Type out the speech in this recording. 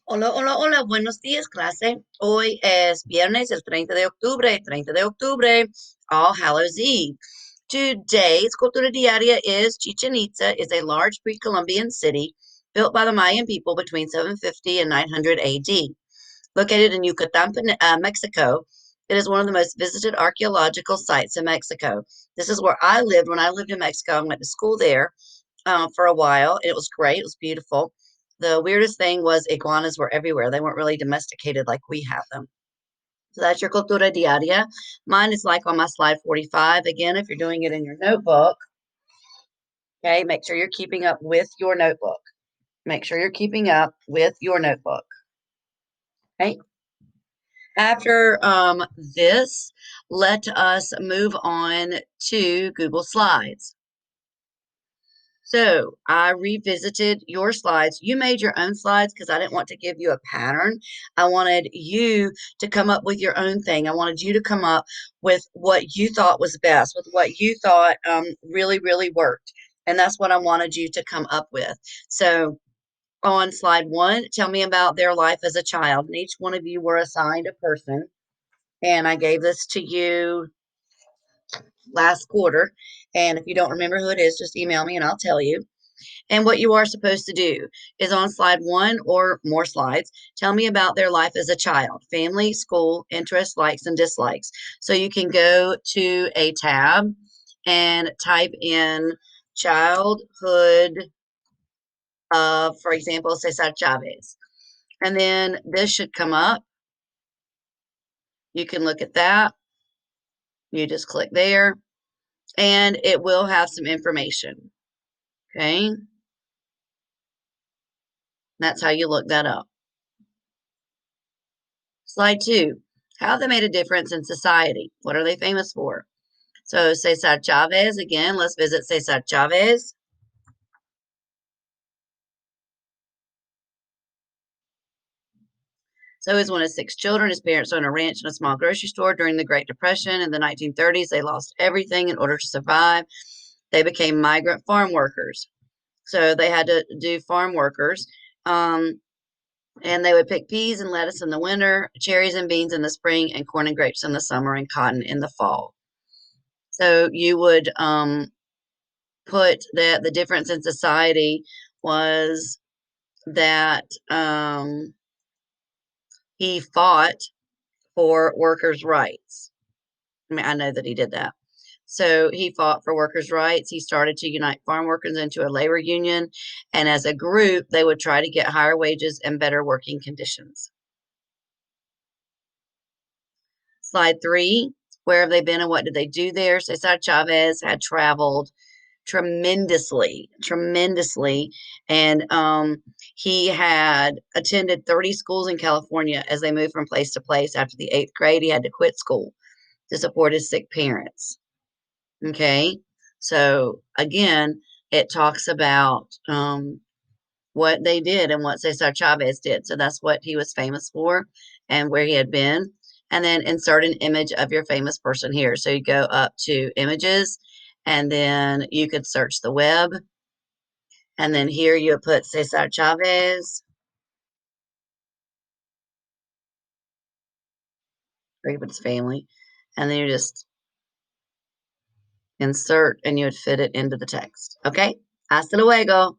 Hola, hola, hola, buenos días, clase. Hoy es viernes, el 30 de octubre, All Hallows Eve. Today's Cultura Diaria is Chichen Itza is a large pre-Columbian city built by the Mayan people between 750 and 900 AD. Located in Yucatan, Mexico, it is one of the most visited archaeological sites in Mexico. This is where I lived when I lived in Mexico. I went to school there for a while. It was great. It was beautiful. The weirdest thing was iguanas were everywhere. They weren't really domesticated like we have them. So that's your cultura diaria. Mine is like on my slide 45. Again, if you're doing it in your notebook, okay, make sure you're keeping up with your notebook. Make sure you're keeping up with your notebook. Okay. After this, let us move on to Google Slides. So I revisited your slides. You made your own slides because I didn't want to give you a pattern. I wanted you to come up with your own thing. I wanted you to come up with what you thought was best, with what you thought really, really worked. And that's what I wanted you to come up with. So on slide 1, tell me about their life as a child. And each one of you were assigned a person. And I gave this to you last quarter. And if you don't remember who it is, just email me and I'll tell you. And what you are supposed to do is on slide 1 or more slides, tell me about their life as a child, family, school, interests, likes, and dislikes. So you can go to a tab and type in childhood of, for example, Cesar Chavez. And then this should come up. You can look at that. You just click there and it will have some information. Okay. That's how you look that up. Slide 2. How have they made a difference in society? What are they famous for? So Cesar Chavez, again, let's visit Cesar Chavez. So he's one of 6 children. His parents owned a ranch and a small grocery store during the Great Depression. In the 1930s, they lost everything in order to survive. They became migrant farm workers. So they had to do farm workers. And they would pick peas and lettuce in the winter, cherries and beans in the spring, and corn and grapes in the summer, and cotton in the fall. So you would put that the difference in society was that he fought for workers' rights. I mean, I know that he did that. So he fought for workers' rights. He started to unite farm workers into a labor union. And as a group, they would try to get higher wages and better working conditions. Slide 3, where have they been and what did they do there? Cesar Chavez had traveled tremendously, tremendously. And he had attended 30 schools in California as they moved from place to place. After the 8th grade, he had to quit school to support his sick parents. Okay. So again, it talks about what they did and what Cesar Chavez did. So that's what he was famous for and where he had been. And then insert an image of your famous person here. So you go up to images and then you could search the web. And then here you put Cesar Chavez, or you put his family. And then you just insert and you would fit it into the text. Okay? Hasta luego.